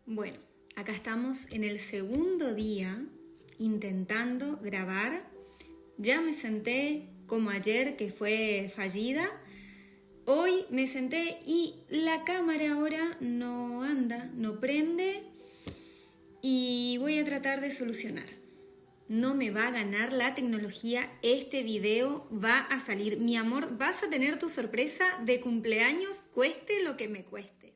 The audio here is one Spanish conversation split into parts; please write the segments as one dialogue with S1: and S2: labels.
S1: Bueno, acá estamos en el segundo día intentando grabar. Ya me senté como ayer, que fue fallida. Hoy me senté y la cámara ahora no anda, no prende y voy a tratar de solucionar. No me va a ganar la tecnología, este video va a salir. Mi amor, vas a tener tu sorpresa de cumpleaños, cueste lo que me cueste.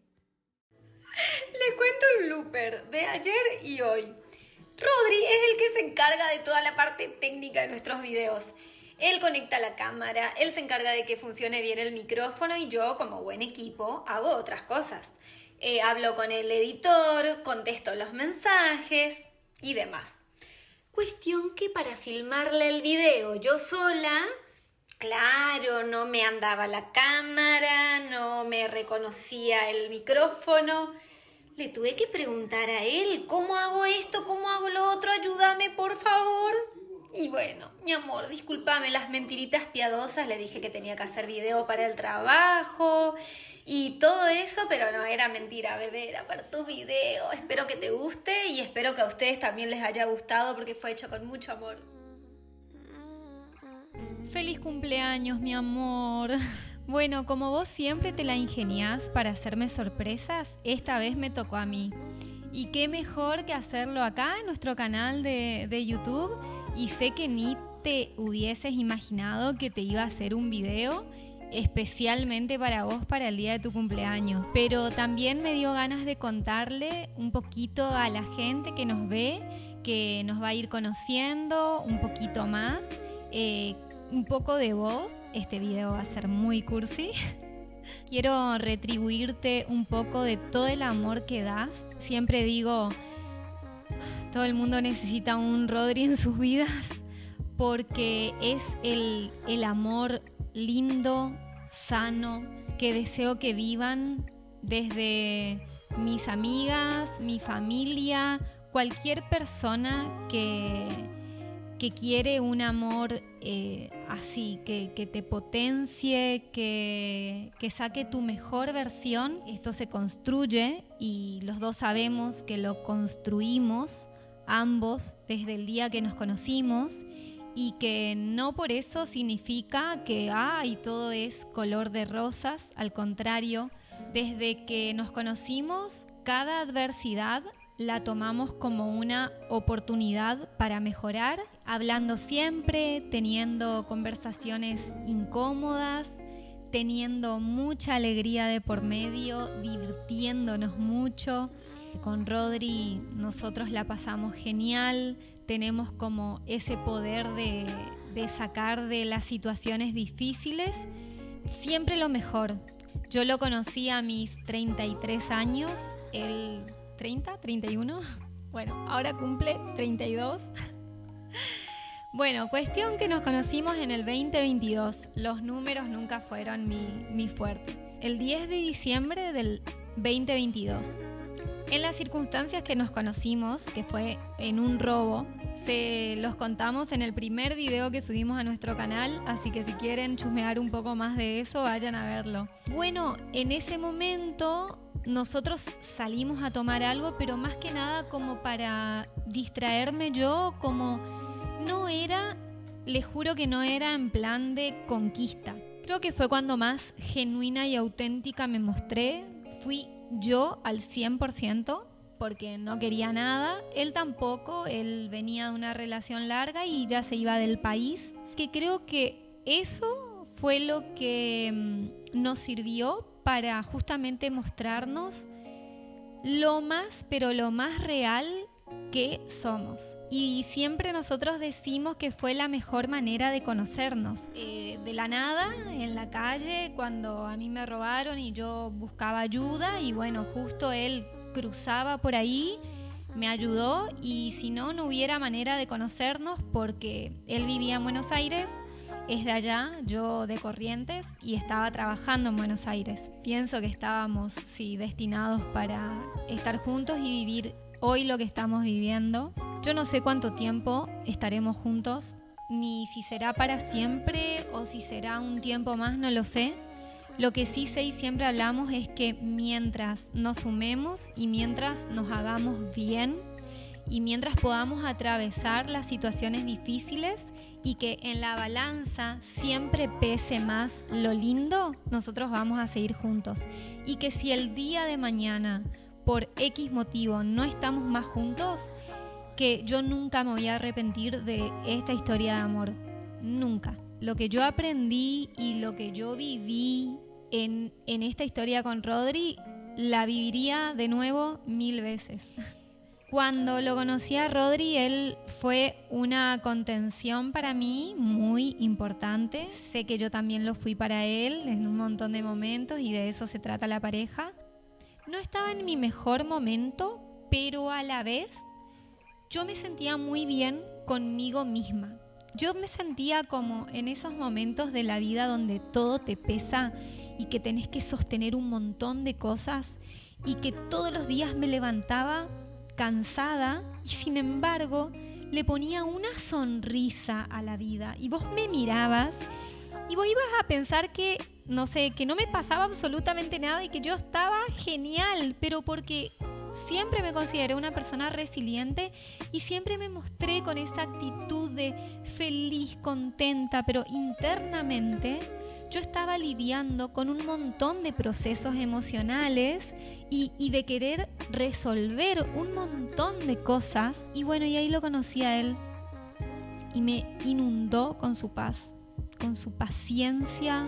S1: Les cuento el blooper de ayer y hoy. Rodri es el que se encarga de toda la parte técnica de nuestros videos. Él conecta la cámara, él se encarga de que funcione bien el micrófono y yo, como buen equipo, hago otras cosas. Hablo con el editor, contesto los mensajes y demás. Cuestión que para filmarle el video yo sola, claro, no me andaba la cámara, no me reconocía el micrófono. Le tuve que preguntar a él, ¿cómo hago esto? ¿Cómo hago lo otro? Ayúdame, por favor. Y bueno, mi amor, discúlpame las mentiritas piadosas. Le dije que tenía que hacer video para el trabajo y todo eso, pero no era mentira, bebé, era para tu video. Espero que te guste y espero que a ustedes también les haya gustado porque fue hecho con mucho amor.
S2: ¡Feliz cumpleaños, mi amor! Bueno, como vos siempre te la ingeniás para hacerme sorpresas, esta vez me tocó a mí. Y qué mejor que hacerlo acá en nuestro canal de YouTube. Y sé que ni te hubieses imaginado que te iba a hacer un video especialmente para vos para el día de tu cumpleaños. Pero también me dio ganas de contarle un poquito a la gente que nos ve, que nos va a ir conociendo un poquito más. Un poco de vos. Este video va a ser muy cursi. Quiero retribuirte un poco de todo el amor que das. Siempre digo, todo el mundo necesita un Rodri en sus vidas porque es el amor lindo, sano, que deseo que vivan desde mis amigas, mi familia, cualquier persona que quiere un amor así, que te potencie, que saque tu mejor versión. Esto se construye y los dos sabemos que lo construimos ambos desde el día que nos conocimos y que no por eso significa que todo es color de rosas. Al contrario, desde que nos conocimos, cada adversidad la tomamos como una oportunidad para mejorar, hablando siempre, teniendo conversaciones incómodas, teniendo mucha alegría de por medio, divirtiéndonos mucho. Con Rodri nosotros la pasamos genial, tenemos como ese poder de sacar de las situaciones difíciles siempre lo mejor. Yo lo conocí a mis 33 años, él 30, 31, bueno, ahora cumple 32. Bueno, cuestión que nos conocimos en el 2022, los números nunca fueron mi fuerte. El 10 de diciembre del 2022. En las circunstancias que nos conocimos, que fue en un robo, se los contamos en el primer video que subimos a nuestro canal, así que si quieren chusmear un poco más de eso, vayan a verlo. Bueno, en ese momento nosotros salimos a tomar algo, pero más que nada como para distraerme yo, como no era, les juro que no era en plan de conquista. Creo que fue cuando más genuina y auténtica me mostré, fui yo al 100%, porque no quería nada, él tampoco, él venía de una relación larga y ya se iba del país, que creo que eso fue lo que nos sirvió para justamente mostrarnos lo más, pero lo más real que somos. Y siempre nosotros decimos que fue la mejor manera de conocernos. De la nada, en la calle, cuando a mí me robaron y yo buscaba ayuda y bueno, justo él cruzaba por ahí, me ayudó y si no, no hubiera manera de conocernos porque él vivía en Buenos Aires, es de allá, yo de Corrientes y estaba trabajando en Buenos Aires. Pienso que estábamos, sí, destinados para estar juntos y vivir hoy lo que estamos viviendo. Yo no sé cuánto tiempo estaremos juntos, ni si será para siempre o si será un tiempo más, no lo sé. Lo que sí sé y siempre hablamos es que mientras nos sumemos y mientras nos hagamos bien y mientras podamos atravesar las situaciones difíciles y que en la balanza siempre pese más lo lindo, nosotros vamos a seguir juntos. Y que si el día de mañana, por X motivo, no estamos más juntos, que yo nunca me voy a arrepentir de esta historia de amor. Nunca. Lo que yo aprendí y lo que yo viví en esta historia con Rodri, la viviría de nuevo 1000 veces. Cuando lo conocí a Rodri, él fue una contención para mí muy importante. Sé que yo también lo fui para él en un montón de momentos y de eso se trata la pareja. No estaba en mi mejor momento, pero a la vez yo me sentía muy bien conmigo misma. Yo me sentía como en esos momentos de la vida donde todo te pesa y que tenés que sostener un montón de cosas y que todos los días me levantaba cansada y sin embargo le ponía una sonrisa a la vida y vos me mirabas y vos ibas a pensar que, no sé, que no me pasaba absolutamente nada y que yo estaba genial, pero porque siempre me consideré una persona resiliente y siempre me mostré con esa actitud de feliz, contenta, pero internamente yo estaba lidiando con un montón de procesos emocionales y de querer resolver un montón de cosas. Y bueno, y ahí lo conocí a él y me inundó con su paz, con su paciencia,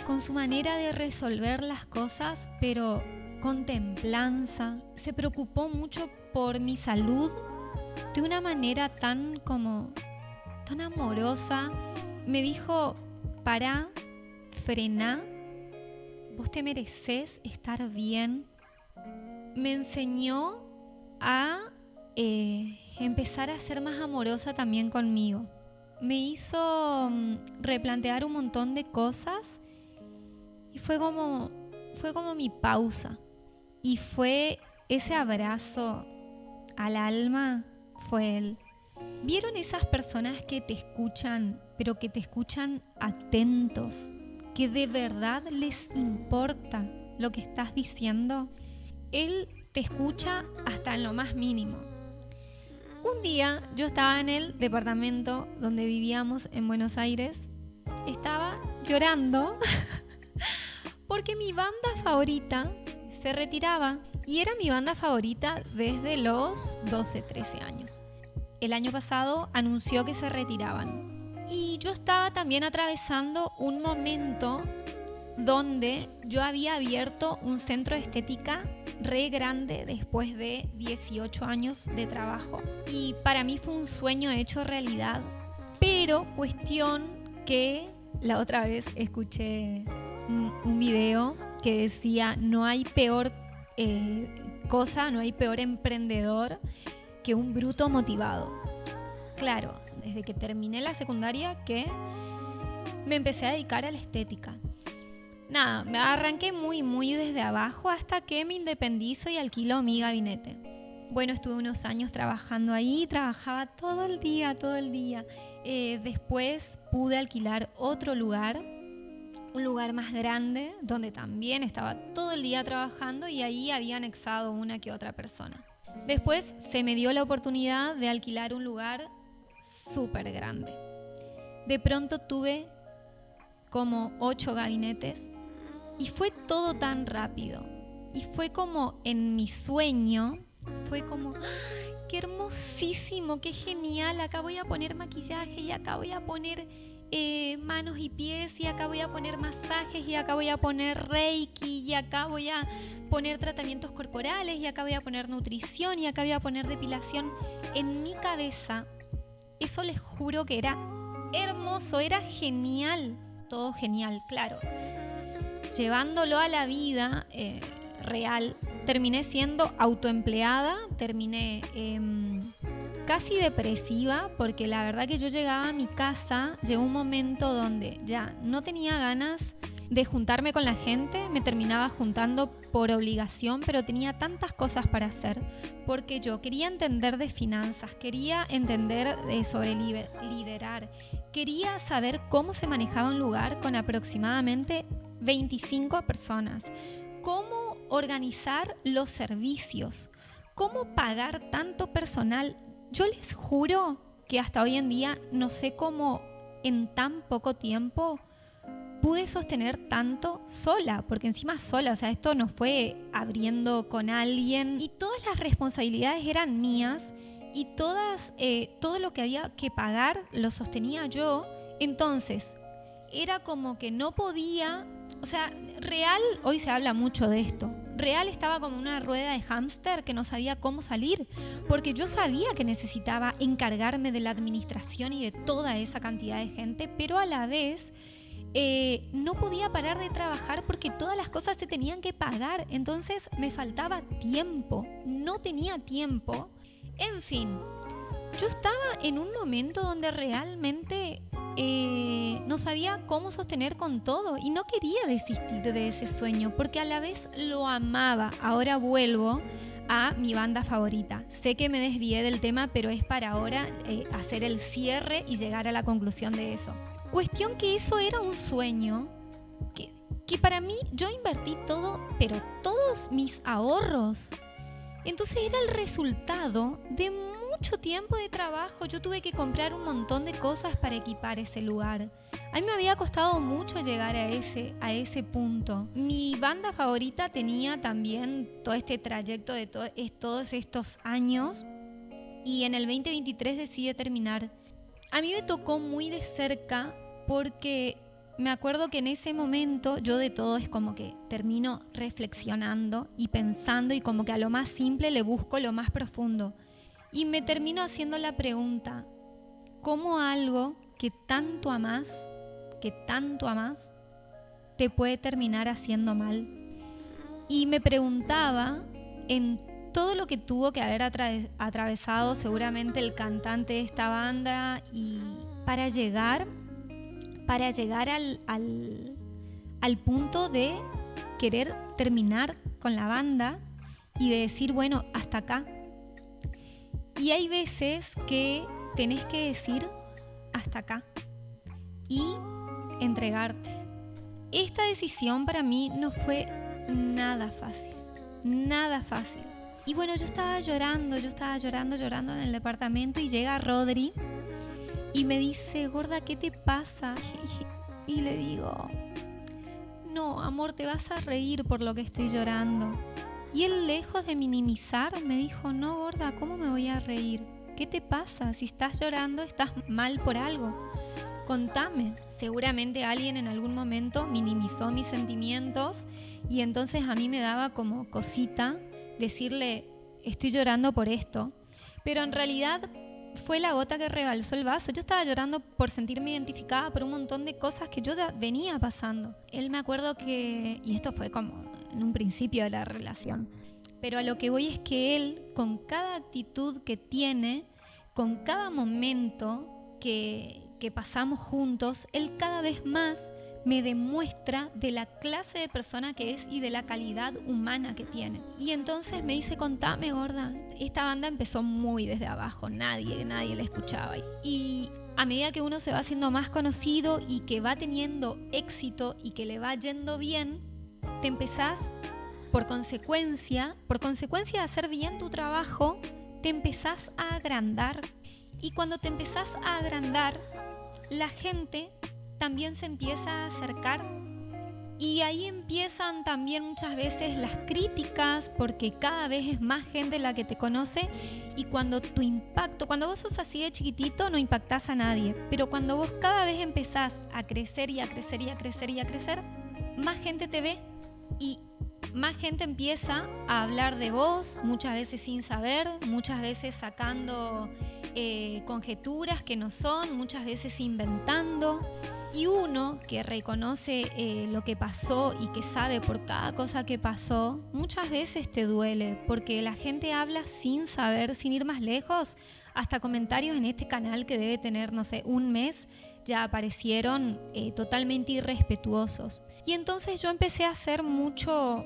S2: con su manera de resolver las cosas, pero con templanza. Se preocupó mucho por mi salud de una manera tan amorosa. Me dijo, pará, frená, vos te mereces estar bien. Me enseñó a empezar a ser más amorosa también conmigo. Me hizo replantear un montón de cosas y fue como mi pausa. Y fue ese abrazo al alma, fue él. ¿Vieron esas personas que te escuchan, pero que te escuchan atentos? Que de verdad les importa lo que estás diciendo. Él te escucha hasta en lo más mínimo. Un día yo estaba en el departamento donde vivíamos en Buenos Aires. Estaba llorando porque mi banda favorita se retiraba y era mi banda favorita desde los 12, 13 años. El año pasado anunció que se retiraban. Y yo estaba también atravesando un momento donde yo había abierto un centro de estética re grande después de 18 años de trabajo. Y para mí fue un sueño hecho realidad. Pero cuestión que la otra vez escuché un video que decía, no hay peor no hay peor emprendedor que un bruto motivado. Claro, desde que terminé la secundaria que me empecé a dedicar a la estética. Nada, me arranqué muy desde abajo hasta que me independizo y alquilo mi gabinete. Bueno, estuve unos años trabajando ahí, trabajaba todo el día. Después pude alquilar otro lugar, un lugar más grande, donde también estaba todo el día trabajando y ahí había anexado una que otra persona. Después se me dio la oportunidad de alquilar un lugar súper grande. De pronto tuve como 8 gabinetes y fue todo tan rápido. Y fue como en mi sueño, fue como, qué hermosísimo, qué genial, acá voy a poner maquillaje y acá voy a poner manos y pies y acá voy a poner masajes y acá voy a poner reiki y acá voy a poner tratamientos corporales y acá voy a poner nutrición y acá voy a poner depilación. En mi cabeza, eso les juro que era hermoso, era genial, todo genial, claro. Llevándolo a la vida real, terminé siendo autoempleada, terminé casi depresiva, porque la verdad que yo llegaba a mi casa, llegó un momento donde ya no tenía ganas de juntarme con la gente, me terminaba juntando por obligación, pero tenía tantas cosas para hacer, porque yo quería entender de finanzas, quería entender sobre liderar, quería saber cómo se manejaba un lugar con aproximadamente 25 personas. ¿Cómo organizar los servicios? ¿Cómo pagar tanto personal? Yo les juro que hasta hoy en día no sé cómo en tan poco tiempo pude sostener tanto sola, porque encima sola, o sea, esto no fue abriendo con alguien y todas las responsabilidades eran mías y todo lo que había que pagar lo sostenía yo. Entonces era como que no podía, o sea, real, hoy se habla mucho de esto, real estaba como una rueda de hámster que no sabía cómo salir, porque yo sabía que necesitaba encargarme de la administración y de toda esa cantidad de gente, pero a la vez no podía parar de trabajar porque todas las cosas se tenían que pagar, entonces me faltaba tiempo, no tenía tiempo. En fin, yo estaba en un momento donde realmente no sabía cómo sostener con todo y no quería desistir de ese sueño porque a la vez lo amaba. Ahora vuelvo a mi banda favorita. Sé que me desvié del tema, pero es para ahora hacer el cierre y llegar a la conclusión de eso. Cuestión que eso era un sueño que para mí yo invertí todo, pero todos mis ahorros. Entonces era el resultado de mucho tiempo de trabajo. Yo tuve que comprar un montón de cosas para equipar ese lugar. A mí me había costado mucho llegar a ese punto. Mi banda favorita tenía también todo este trayecto de todos estos años y en el 2023 decide terminar. A mí me tocó muy de cerca porque me acuerdo que en ese momento yo de todo es como que termino reflexionando y pensando y como que a lo más simple le busco lo más profundo. Y me termino haciendo la pregunta, ¿cómo algo que tanto amás, te puede terminar haciendo mal? Y me preguntaba en todo lo que tuvo que haber atravesado seguramente el cantante de esta banda y para llegar al punto de querer terminar con la banda y de decir, bueno, hasta acá. Y hay veces que tenés que decir hasta acá y entregarte. Esta decisión para mí no fue nada fácil. Y bueno, yo estaba llorando en el departamento y llega Rodri y me dice, gorda, ¿qué te pasa? Y le digo, no, amor, te vas a reír por lo que estoy llorando. Y él, lejos de minimizar, me dijo, no, gorda, ¿cómo me voy a reír? ¿Qué te pasa? Si estás llorando, estás mal por algo. Contame. Seguramente alguien en algún momento minimizó mis sentimientos y entonces a mí me daba como cosita decirle, estoy llorando por esto. Pero en realidad fue la gota que rebalsó el vaso. Yo estaba llorando por sentirme identificada por un montón de cosas que yo ya venía pasando. Él, me acuerdo que, y esto fue como en un principio de la relación, pero a lo que voy es que él, con cada actitud que tiene, con cada momento que pasamos juntos, él cada vez más me demuestra de la clase de persona que es y de la calidad humana que tiene. Y entonces me dice, contame, gorda. Esta banda empezó muy desde abajo, nadie la escuchaba. Y a medida que uno se va haciendo más conocido y que va teniendo éxito y que le va yendo bien, te empezás, por consecuencia de hacer bien tu trabajo, te empezás a agrandar. Y cuando te empezás a agrandar, la gente también se empieza a acercar y ahí empiezan también muchas veces las críticas porque cada vez es más gente la que te conoce y cuando vos sos así de chiquitito no impactás a nadie, pero cuando vos cada vez empezás a crecer y a crecer y a crecer y a crecer, más gente te ve y más gente empieza a hablar de vos, muchas veces sin saber, muchas veces sacando conjeturas que no son, muchas veces inventando. Y uno que reconoce lo que pasó y que sabe por cada cosa que pasó, muchas veces te duele, porque la gente habla sin saber, sin ir más lejos. Hasta comentarios en este canal que debe tener, no sé, un mes, ya aparecieron totalmente irrespetuosos. Y entonces yo empecé a hacer mucho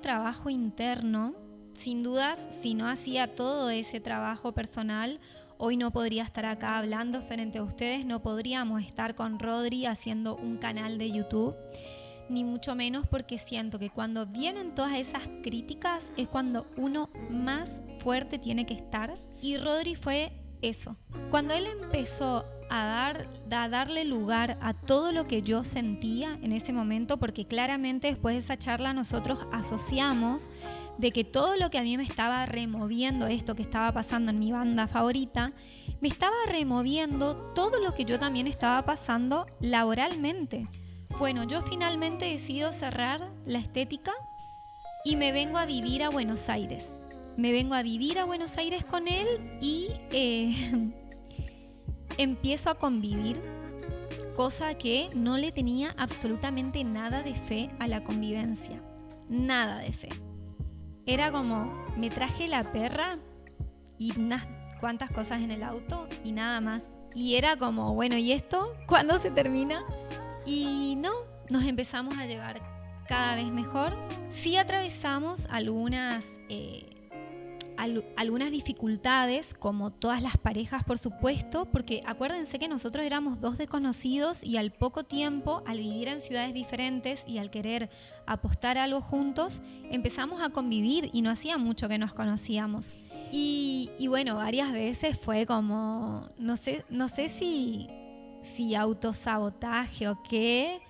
S2: trabajo interno. Sin dudas, si no hacía todo ese trabajo personal, hoy no podría estar acá hablando frente a ustedes, no podríamos estar con Rodri haciendo un canal de YouTube. ni mucho menos, porque siento que cuando vienen todas esas críticas es cuando uno más fuerte tiene que estar. Y Rodri fue eso. Cuando él empezó a darle lugar a todo lo que yo sentía en ese momento, porque claramente después de esa charla nosotros asociamos de que todo lo que a mí me estaba removiendo, esto que estaba pasando en mi banda favorita, me estaba removiendo todo lo que yo también estaba pasando laboralmente. Bueno, yo finalmente decido cerrar la estética y me vengo a vivir a Buenos Aires. Me vengo a vivir a Buenos Aires con él y empiezo a convivir, cosa que no le tenía absolutamente nada de fe a la convivencia. Nada de fe. Era como, me traje la perra y unas cuantas cosas en el auto y nada más. Y era como, bueno, ¿y esto? ¿Cuándo se termina? Y no, nos empezamos a llevar cada vez mejor. Sí atravesamos algunas dificultades, como todas las parejas, por supuesto, porque acuérdense que nosotros éramos dos desconocidos y al poco tiempo, al vivir en ciudades diferentes y al querer apostar algo juntos, empezamos a convivir y no hacía mucho que nos conocíamos. Y bueno, varias veces fue como, no sé si autosabotaje o qué.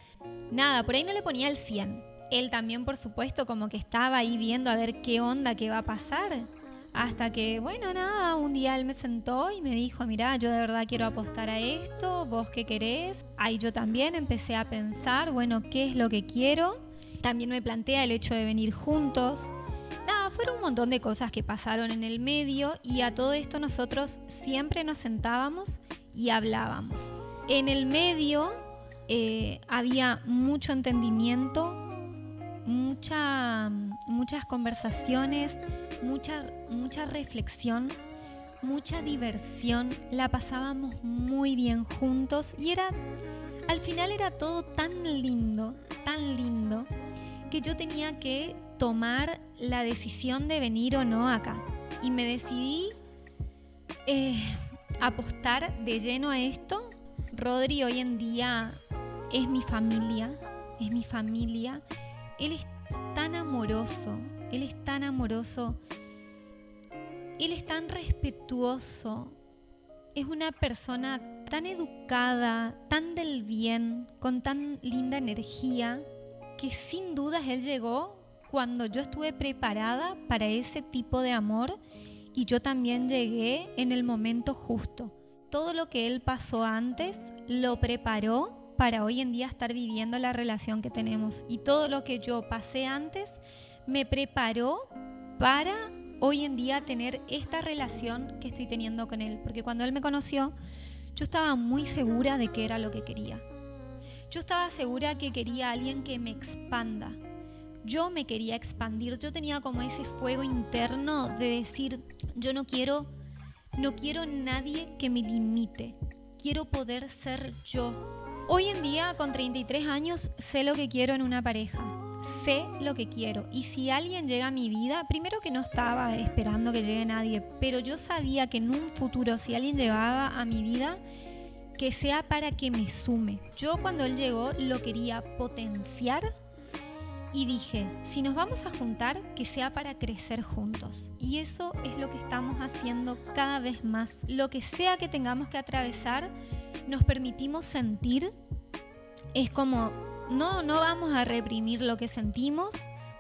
S2: Nada, por ahí no le ponía el 100. Él también, por supuesto, como que estaba ahí viendo a ver qué onda, qué va a pasar. Hasta que, bueno, nada, un día él me sentó y me dijo, mirá, yo de verdad quiero apostar a esto, ¿vos qué querés? Ahí yo también empecé a pensar, bueno, ¿qué es lo que quiero? También me plantea el hecho de venir juntos. Nada, fueron un montón de cosas que pasaron en el medio y a todo esto nosotros siempre nos sentábamos y hablábamos. En el medio había mucho entendimiento, muchas conversaciones, mucha reflexión, mucha diversión. La pasábamos muy bien juntos y al final era todo tan lindo, que yo tenía que tomar la decisión de venir o no acá. Y me decidí apostar de lleno a esto. Rodri hoy en día es mi familia. Él es tan amoroso, él es tan respetuoso, es una persona tan educada, tan del bien, con tan linda energía, que sin dudas él llegó cuando yo estuve preparada para ese tipo de amor y yo también llegué en el momento justo. Todo lo que él pasó antes lo preparó para hoy en día estar viviendo la relación que tenemos. Y todo lo que yo pasé antes me preparó para hoy en día tener esta relación que estoy teniendo con él. Porque cuando él me conoció, yo estaba muy segura de qué era lo que quería. Yo estaba segura que quería a alguien que me expanda. Yo me quería expandir. Yo tenía como ese fuego interno de decir, yo no quiero nadie que me limite. Quiero poder ser yo. Hoy en día, con 33 años, sé lo que quiero en una pareja. Sé lo que quiero. Y si alguien llega a mi vida, primero que no estaba esperando que llegue nadie, pero yo sabía que en un futuro, si alguien llegaba a mi vida, que sea para que me sume. Yo cuando él llegó lo quería potenciar y dije, si nos vamos a juntar, que sea para crecer juntos. Y eso es lo que estamos haciendo cada vez más. Lo que sea que tengamos que atravesar, nos permitimos sentir. Es como, no vamos a reprimir lo que sentimos.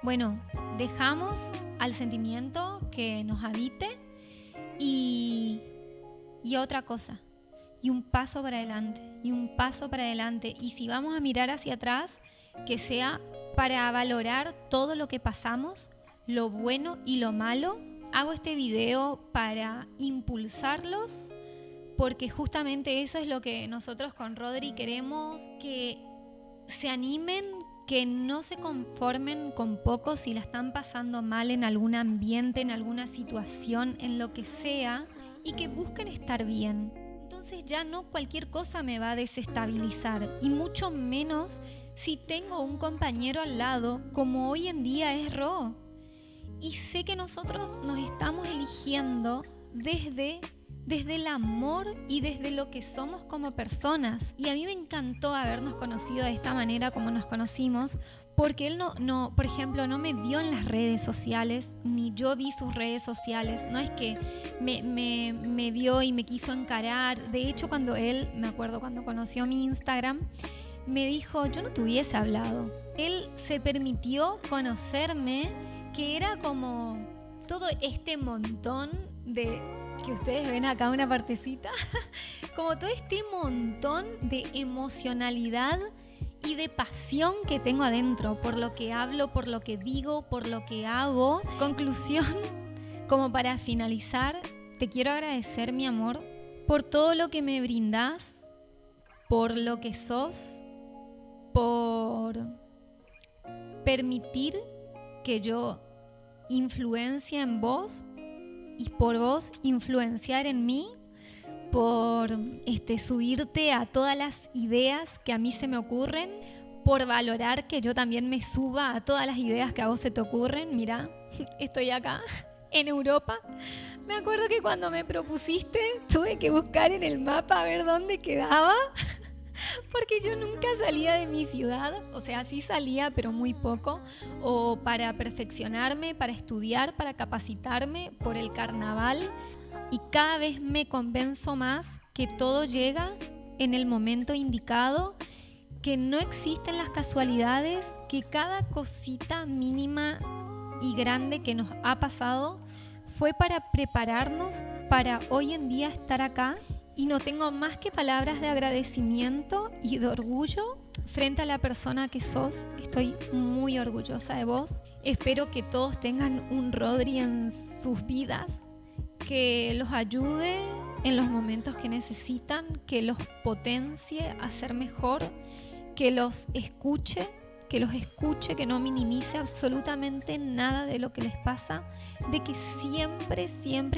S2: Bueno, dejamos al sentimiento que nos habite y otra cosa. Y un paso para adelante. Y si vamos a mirar hacia atrás, que sea para valorar todo lo que pasamos, lo bueno y lo malo. Hago este video para impulsarlos, porque justamente eso es lo que nosotros con Rodri queremos, que se animen, que no se conformen con poco si la están pasando mal en algún ambiente, en alguna situación, en lo que sea, y que busquen estar bien. Entonces ya no cualquier cosa me va a desestabilizar, y mucho menos si tengo un compañero al lado, como hoy en día es Ro. Y sé que nosotros nos estamos eligiendo desde desde el amor y desde lo que somos como personas. Y a mí me encantó habernos conocido de esta manera como nos conocimos, porque él no, por ejemplo, no me vio en las redes sociales, ni yo vi sus redes sociales. No es que me vio y me quiso encarar. De hecho, me acuerdo cuando conoció mi Instagram, me dijo, yo no te hubiese hablado. Él se permitió conocerme, que era como todo este montón de, que ustedes ven acá una partecita, como todo este montón de emocionalidad y de pasión que tengo adentro, por lo que hablo, por lo que digo, por lo que hago. Conclusión, como para finalizar, te quiero agradecer, mi amor, por todo lo que me brindás, por lo que sos, por permitir que yo influencie en vos y por vos influenciar en mí, por subirte a todas las ideas que a mí se me ocurren, por valorar que yo también me suba a todas las ideas que a vos se te ocurren. Mirá, estoy acá en Europa. Me acuerdo que cuando me propusiste tuve que buscar en el mapa a ver dónde quedaba, porque yo nunca salía de mi ciudad. O sea, sí salía, pero muy poco, o para perfeccionarme, para estudiar, para capacitarme por el carnaval. Y cada vez me convenzo más que todo llega en el momento indicado, que no existen las casualidades, que cada cosita mínima y grande que nos ha pasado fue para prepararnos para hoy en día estar acá. Y no tengo más que palabras de agradecimiento y de orgullo frente a la persona que sos. Estoy muy orgullosa de vos. Espero que todos tengan un Rodri en sus vidas, que los ayude en los momentos que necesitan, que los potencie a ser mejor, que los escuche, que no minimice absolutamente nada de lo que les pasa, de que siempre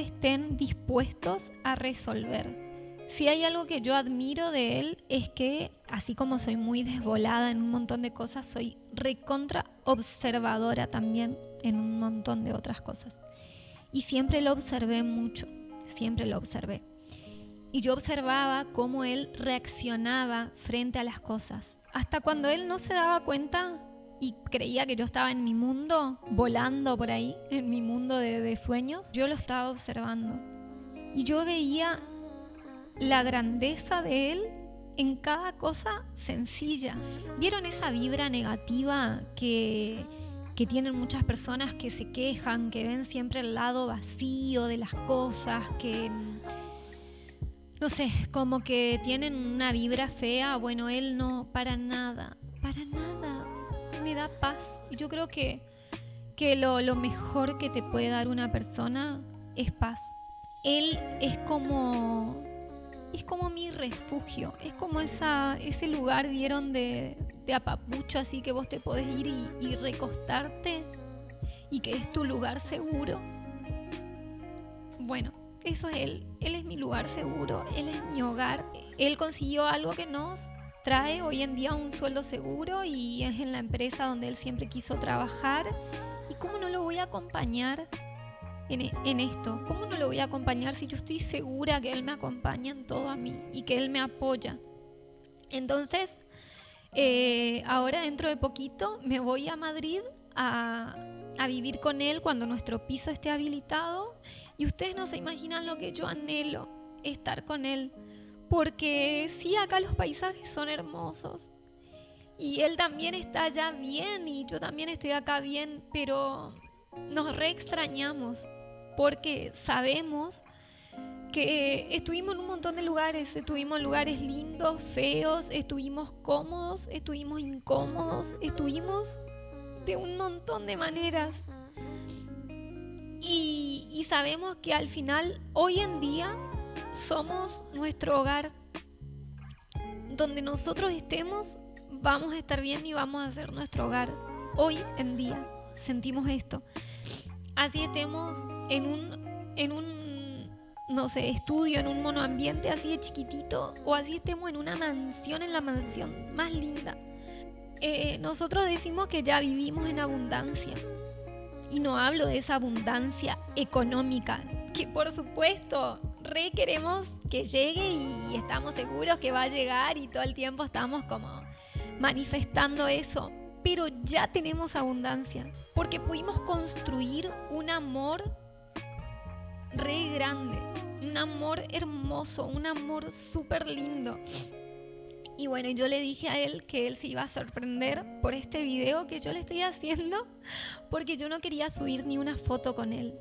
S2: estén dispuestos a resolver. Si hay algo que yo admiro de él, es que así como soy muy desvolada en un montón de cosas, soy recontra observadora también en un montón de otras cosas. Y siempre lo observé mucho, siempre lo observé. Y yo observaba cómo él reaccionaba frente a las cosas. Hasta cuando él no se daba cuenta y creía que yo estaba en mi mundo, volando por ahí, en mi mundo de sueños, yo lo estaba observando. Y yo veía la grandeza de él en cada cosa sencilla. ¿Vieron esa vibra negativa que tienen muchas personas que se quejan, que ven siempre el lado vacío de las cosas, que no sé, como que tienen una vibra fea? Bueno, él no, para nada, me da paz. Y yo creo que lo mejor que te puede dar una persona es paz. Él es como mi refugio, es como ese lugar, ¿vieron? De apapucho, así que vos te podés ir y recostarte, y que es tu lugar seguro. Bueno, eso es él es mi lugar seguro, él es mi hogar. Él consiguió algo que nos trae hoy en día un sueldo seguro, y es en la empresa donde él siempre quiso trabajar. ¿Y cómo no lo voy a acompañar en esto? ¿Cómo no lo voy a acompañar si yo estoy segura que él me acompaña en todo a mí y que él me apoya? Entonces, ahora dentro de poquito me voy a Madrid a vivir con él cuando nuestro piso esté habilitado, y ustedes no se imaginan lo que yo anhelo, estar con él, porque sí, acá los paisajes son hermosos y él también está allá bien y yo también estoy acá bien, pero nos re extrañamos porque sabemos que estuvimos en un montón de lugares, estuvimos en lugares lindos, feos, estuvimos cómodos, estuvimos incómodos, estuvimos de un montón de maneras, y sabemos que al final, hoy en día, somos nuestro hogar. Donde nosotros estemos, vamos a estar bien y vamos a ser nuestro hogar. Hoy en día sentimos esto. Así estemos en un no sé, estudio, en un monoambiente así de chiquitito, o así estemos en una mansión, en la mansión más linda. Nosotros decimos que ya vivimos en abundancia, y no hablo de esa abundancia económica, que por supuesto re queremos que llegue y estamos seguros que va a llegar y todo el tiempo estamos como manifestando eso. Pero ya tenemos abundancia porque pudimos construir un amor re grande, un amor hermoso, un amor súper lindo. Y bueno, yo le dije a él que él se iba a sorprender por este video que yo le estoy haciendo porque yo no quería subir ni una foto con él.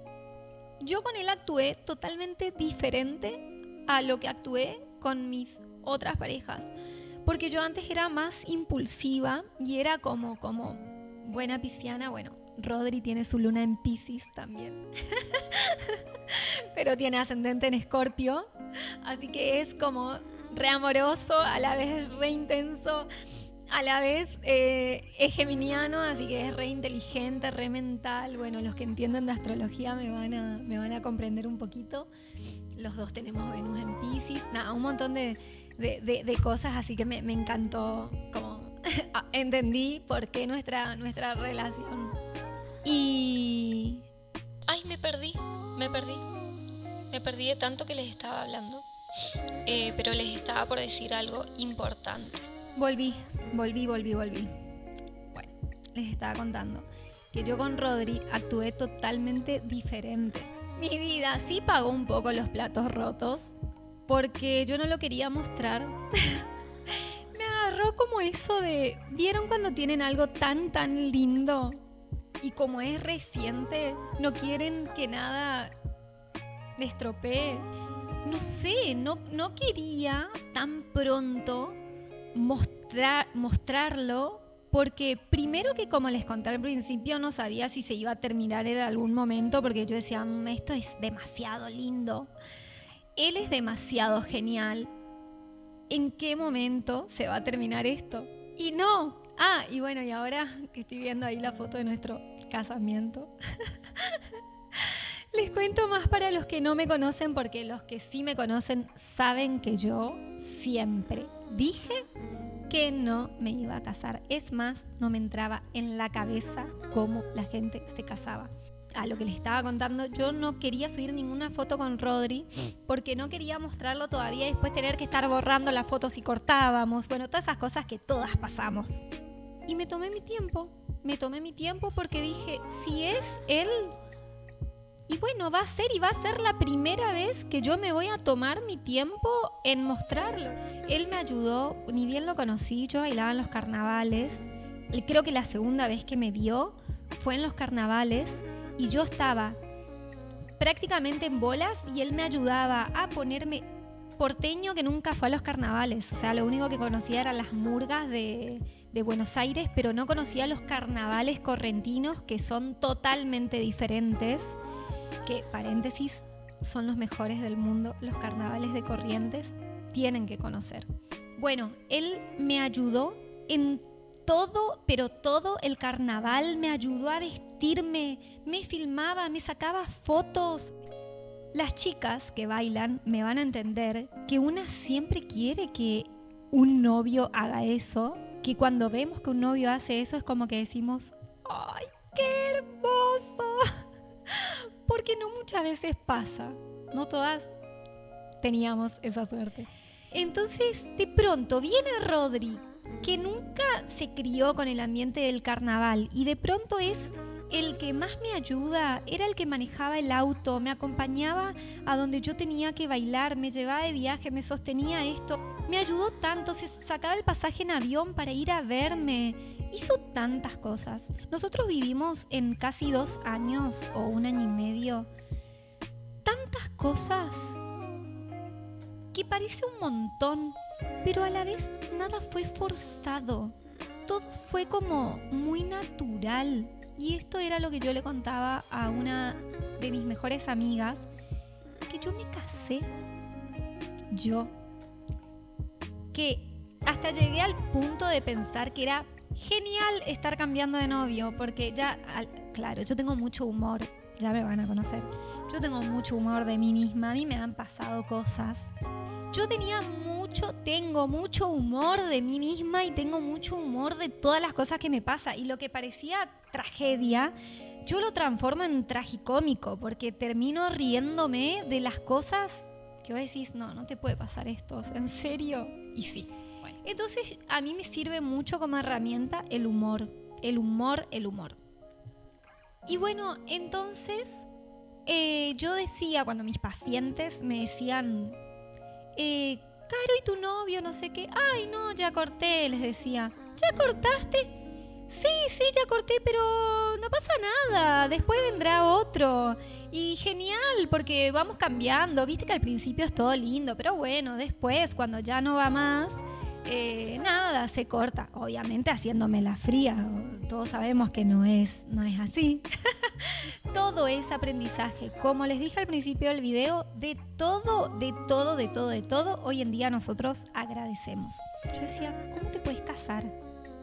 S2: Yo con él actué totalmente diferente a lo que actué con mis otras parejas. Porque yo antes era más impulsiva y era como buena pisciana. Bueno, Rodri tiene su luna en Piscis también. Pero tiene ascendente en Escorpio. Así que es como re amoroso, a la vez re intenso, a la vez es geminiano, así que es re inteligente, re mental. Bueno, los que entienden de astrología me van a comprender un poquito. Los dos tenemos Venus en Piscis, nada, un montón de cosas, así que me encantó, como entendí por qué nuestra relación. Y... ay, me perdí de tanto que les estaba hablando. Pero les estaba por decir algo importante. Volví. Bueno, les estaba contando que yo con Rodri actué totalmente diferente. Mi vida sí pagó un poco los platos rotos porque yo no lo quería mostrar. Me agarró como eso de... ¿vieron cuando tienen algo tan lindo? Y como es reciente, no quieren que nada le estropee. No sé, no quería tan pronto mostrarlo porque primero que, como les conté al principio, no sabía si se iba a terminar en algún momento porque yo decía, esto es demasiado lindo, él es demasiado genial, ¿en qué momento se va a terminar esto? Y no. Y bueno, y ahora que estoy viendo ahí la foto de nuestro casamiento les cuento más para los que no me conocen, porque los que sí me conocen saben que yo siempre dije que no me iba a casar. Es más, no me entraba en la cabeza cómo la gente se casaba. A lo que les estaba contando, yo no quería subir ninguna foto con Rodri porque no quería mostrarlo todavía y después tener que estar borrando las fotos y cortábamos. Bueno, todas esas cosas que todas pasamos. Y me tomé mi tiempo porque dije, si es él... y bueno, va a ser la primera vez que yo me voy a tomar mi tiempo en mostrarlo. Él me ayudó, ni bien lo conocí, yo bailaba en los carnavales. Creo que la segunda vez que me vio fue en los carnavales y yo estaba prácticamente en bolas y él me ayudaba a ponerme... porteño que nunca fue a los carnavales, o sea, lo único que conocía eran las murgas de Buenos Aires, pero no conocía los carnavales correntinos, que son totalmente diferentes. Que, paréntesis, son los mejores del mundo, los carnavales de Corrientes, tienen que conocer. Bueno, él me ayudó en todo, pero todo el carnaval, me ayudó a vestirme, me filmaba, me sacaba fotos. Las chicas que bailan me van a entender que una siempre quiere que un novio haga eso, que cuando vemos que un novio hace eso es como que decimos, ¡ay, qué hermoso! Porque no muchas veces pasa, no todas teníamos esa suerte. Entonces, de pronto viene Rodri, que nunca se crió con el ambiente del carnaval y de pronto es el que más me ayuda, era el que manejaba el auto, me acompañaba a donde yo tenía que bailar, me llevaba de viaje, me sostenía esto, me ayudó tanto, se sacaba el pasaje en avión para ir a verme, hizo tantas cosas. Nosotros vivimos en casi 2 años o 1 año y medio, tantas cosas que parece un montón, pero a la vez nada fue forzado, todo fue como muy natural. Y esto era lo que yo le contaba a una de mis mejores amigas, que yo me casé, que hasta llegué al punto de pensar que era genial estar cambiando de novio, porque ya, claro, yo tengo mucho humor, ya me van a conocer, yo tengo mucho humor de mí misma, a mí me han pasado cosas, yo tengo mucho humor de mí misma y tengo mucho humor de todas las cosas que me pasan. Y lo que parecía tragedia, yo lo transformo en tragicómico porque termino riéndome de las cosas que vos decís, no te puede pasar esto, ¿en serio? Y sí. Bueno, entonces a mí me sirve mucho como herramienta el humor. Y bueno, entonces yo decía, cuando mis pacientes me decían, Caro, ¿y tu novio? No sé qué. Ay, no, ya corté, les decía. ¿Ya cortaste? Sí, ya corté, pero no pasa nada, después vendrá otro. Y genial, porque vamos cambiando. Viste que al principio es todo lindo, pero bueno, después, cuando ya no va más, nada, se corta. Obviamente haciéndome la fría. Todos sabemos que no es así. Todo es aprendizaje. Como les dije al principio del video, de todo, hoy en día nosotros agradecemos. Yo decía, ¿cómo te puedes casar?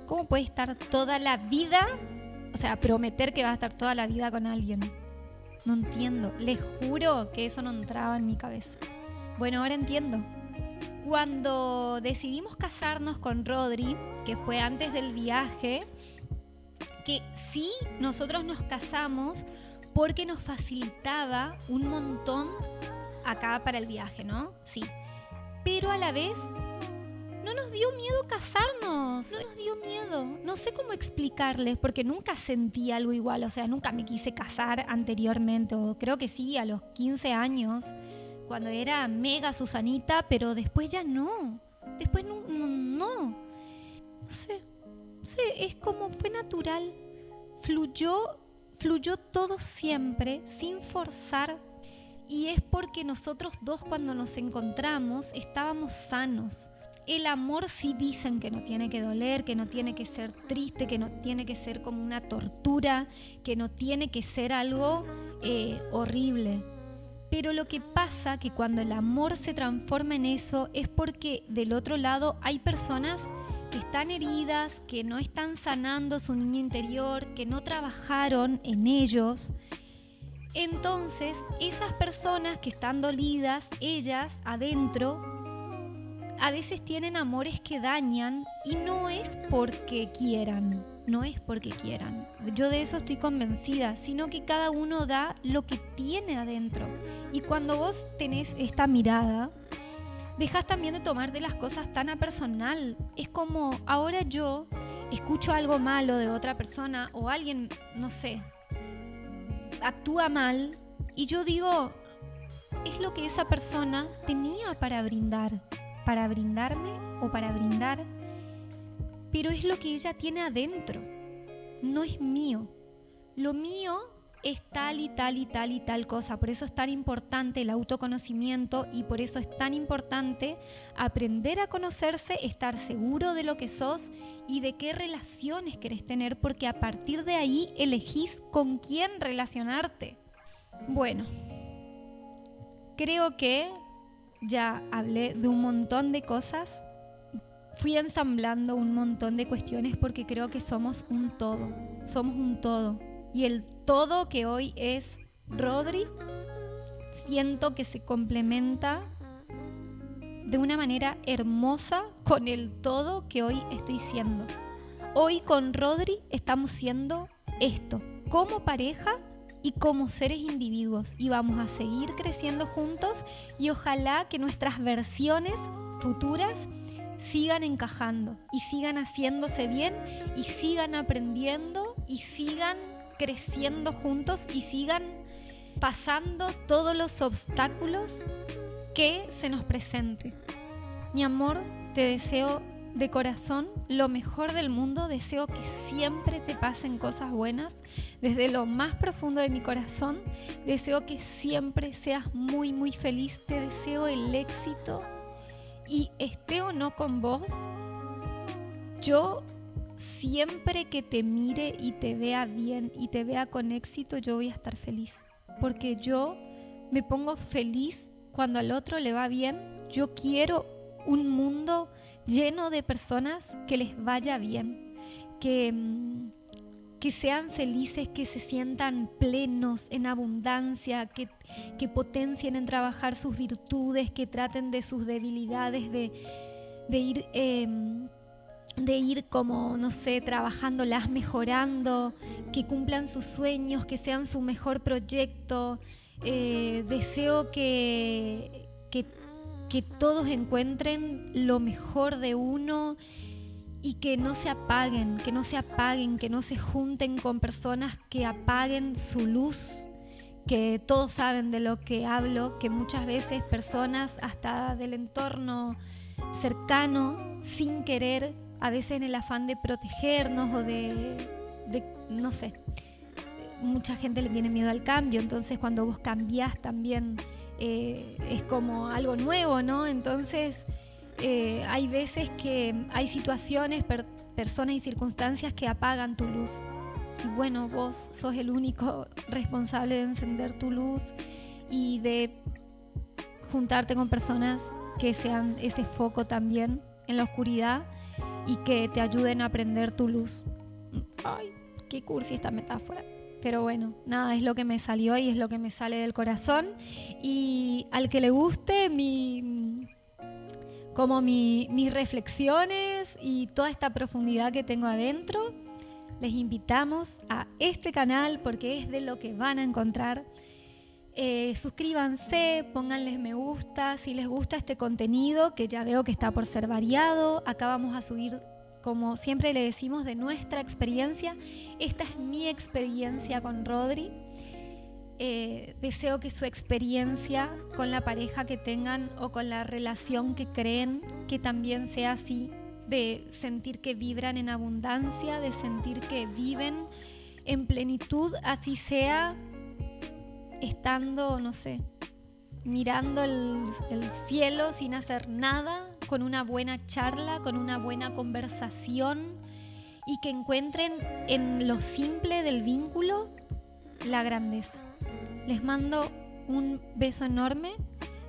S2: ¿Cómo puedes estar toda la vida? O sea, prometer que vas a estar toda la vida con alguien. No entiendo. Les juro que eso no entraba en mi cabeza. Bueno, ahora entiendo. Cuando decidimos casarnos con Rodri, que fue antes del viaje, que sí, nosotros nos casamos porque nos facilitaba un montón acá para el viaje, ¿no? Sí. Pero a la vez no nos dio miedo casarnos, no nos dio miedo. No sé cómo explicarles, porque nunca sentí algo igual, o sea, nunca me quise casar anteriormente, o creo que sí, a los 15 años, cuando era mega Susanita, pero después ya no. Después no. No sé, es como fue natural. Fluyó todo siempre, sin forzar. Y es porque nosotros dos, cuando nos encontramos, estábamos sanos. El amor sí dicen que no tiene que doler, que no tiene que ser triste, que no tiene que ser como una tortura, que no tiene que ser algo horrible. Pero lo que pasa que cuando el amor se transforma en eso es porque del otro lado hay personas que están heridas, que no están sanando su niño interior, que no trabajaron en ellos. Entonces, esas personas que están dolidas, ellas adentro, a veces tienen amores que dañan y no es porque quieran. Yo de eso estoy convencida, sino que cada uno da lo que tiene adentro. Y cuando vos tenés esta mirada, dejás también de tomarte las cosas tan a personal. Es como ahora yo escucho algo malo de otra persona o alguien, no sé, actúa mal y yo digo, es lo que esa persona tenía para brindarme o para brindar, pero es lo que ella tiene adentro, no es mío. Lo mío es tal y tal cosa. Por eso es tan importante el autoconocimiento y por eso es tan importante aprender a conocerse, estar seguro de lo que sos y de qué relaciones querés tener, porque a partir de ahí elegís con quién relacionarte. Bueno, creo que ya hablé de un montón de cosas. Fui ensamblando un montón de cuestiones porque creo que somos un todo. Y el todo que hoy es Rodri, siento que se complementa de una manera hermosa con el todo que hoy estoy siendo. Hoy con Rodri estamos siendo esto, como pareja y como seres individuos. Y vamos a seguir creciendo juntos y ojalá que nuestras versiones futuras sigan encajando y sigan haciéndose bien y sigan aprendiendo y sigan creciendo juntos y sigan pasando todos los obstáculos que se nos presenten. Mi amor, te deseo de corazón lo mejor del mundo. Deseo que siempre te pasen cosas buenas desde lo más profundo de mi corazón. Deseo que siempre seas muy, muy feliz. Te deseo el éxito y esté o no con vos, yo siempre que te mire y te vea bien y te vea con éxito, yo voy a estar feliz. Porque yo me pongo feliz cuando al otro le va bien. Yo quiero un mundo lleno de personas que les vaya bien, que sean felices, que se sientan plenos, en abundancia, que potencien en trabajar sus virtudes, que traten de sus debilidades, de ir como, no sé, trabajándolas, mejorando, que cumplan sus sueños, que sean su mejor proyecto. Deseo que que todos encuentren lo mejor de uno y que no se apaguen, que no se junten con personas que apaguen su luz, que todos saben de lo que hablo, que muchas veces personas hasta del entorno cercano, sin querer, a veces en el afán de protegernos o de no sé, mucha gente le tiene miedo al cambio, entonces cuando vos cambiás también es como algo nuevo, ¿no? Entonces hay veces que hay situaciones, personas y circunstancias que apagan tu luz. Y bueno, vos sos el único responsable de encender tu luz y de juntarte con personas que sean ese foco también en la oscuridad y que te ayuden a prender tu luz. Ay, qué cursi esta metáfora. Pero bueno, nada, es lo que me salió y es lo que me sale del corazón. Y al que le guste mis reflexiones y toda esta profundidad que tengo adentro, les invitamos a este canal porque es de lo que van a encontrar. Suscríbanse, pónganles me gusta si les gusta este contenido, que ya veo que está por ser variado. Acá vamos a subir, como siempre le decimos, de nuestra experiencia. Esta es mi experiencia con Rodri. Deseo que su experiencia con la pareja que tengan o con la relación que creen que también sea así, de sentir que vibran en abundancia, de sentir que viven en plenitud, así sea estando, no sé, mirando el cielo sin hacer nada, con una buena charla, con una buena conversación, y que encuentren en lo simple del vínculo la grandeza. Les mando un beso enorme.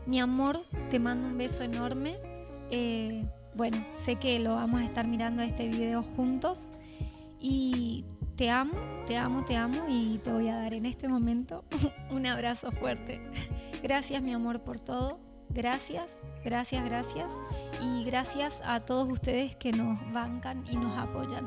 S2: Mi amor, te mando un beso enorme. Bueno, sé que lo vamos a estar mirando este video juntos y te amo y te voy a dar en este momento un abrazo fuerte. Gracias, mi amor, por todo. Gracias. Y gracias a todos ustedes que nos bancan y nos apoyan.